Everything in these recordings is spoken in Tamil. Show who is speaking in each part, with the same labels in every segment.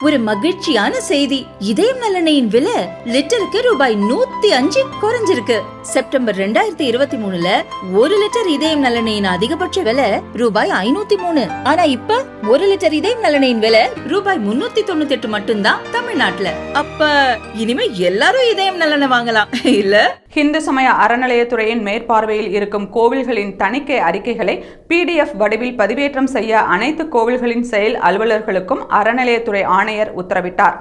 Speaker 1: ஒரு மகிழ்ச்சியான செய்தி. இதயம் நலனையின் விலை லிட்டருக்கு ரூபாய் 105 குறைஞ்சிருக்கு. செப்டம்பர் 2023ல 1 லிட்டர் இதயம் நலனையின் அதிகபட்ச விலை ரூபாய் 503. ஆனா இப்ப 1 லிட்டர் இதயம் நலனையின் விலை ரூபாய் 398 மட்டும்தான் தமிழ்நாட்டுல. அப்ப இனிமே எல்லாரும் இதயம் நலனை வாங்கலாம் இல்ல?
Speaker 2: இந்து சமய அறநிலையத்துறையின் மேற்பார்வையில் இருக்கும் கோவில்களின் தணிக்கை அறிக்கைகளை PDF வடிவில் பதிவேற்றம் செய்ய அனைத்து கோவில்களின் செயல் அலுவலர்களுக்கும் அறநிலையத்துறை ஆணையர் உத்தரவிட்டார்.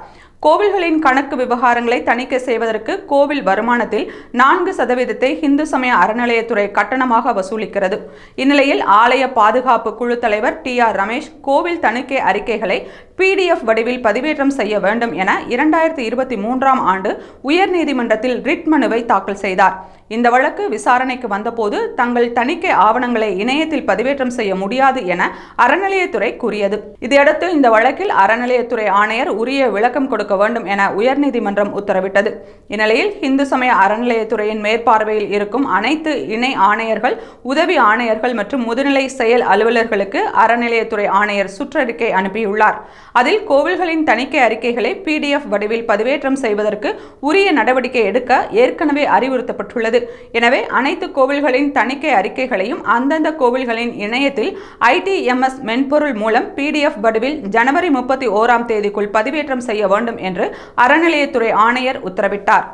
Speaker 2: கோவில்களின் கணக்கு விவகாரங்களை தணிக்கை செய்வதற்கு கோவில் வருமானத்தில் 4% இந்து சமய அறநிலையத்துறை கட்டணமாக வசூலிக்கிறது. இந்நிலையில் ஆலய பாதுகாப்பு குழு தலைவர் TR ரமேஷ் கோவில் தணிக்கை அறிக்கைகளை PDF வடிவில் பதிவேற்றம் செய்ய வேண்டும் என 2023ஆம் ஆண்டு உயர்நீதிமன்றத்தில் ரிட் மனுவை தாக்கல் செய்தார். இந்த வழக்கு விசாரணைக்கு வந்தபோது தங்கள் தணிக்கை ஆவணங்களை இணையத்தில் பதிவேற்றம் செய்ய முடியாது என அறநிலையத்துறை கூறியது. இதையடுத்து இந்த வழக்கில் அறநிலையத்துறை ஆணையர் உரிய விளக்கம் கொடுக்க வேண்டும் என உயர்நீதிமன்றம் உத்தரவிட்டது. இந்நிலையில் இந்து சமய அறநிலையத்துறையின் மேற்பார்வையில் இருக்கும் அனைத்து இணை ஆணையர்கள், உதவி ஆணையர்கள் மற்றும் முதுநிலை செயல் அலுவலர்களுக்கு அறநிலையத்துறை ஆணையர் சுற்றறிக்கை அனுப்பியுள்ளார். அதில் கோவில்களின் தணிக்கை அறிக்கைகளை PDF வடிவில் பதிவேற்றம் செய்வதற்கு உரிய நடவடிக்கை எடுக்க ஏற்கனவே அறிவுறுத்தப்பட்டுள்ளது. எனவே அனைத்து கோவில்களின் தணிக்கை அறிக்கைகளையும் அந்தந்த கோவில்களின் இணையத்தில் ITMS மென்பொருள் மூலம் PDF வடிவில் ஜனவரி 31ஆம் தேதிக்குள் பதிவேற்றம் செய்ய வேண்டும் என்று அறநிலையத்துறை ஆணையர் உத்தரவிட்டார்.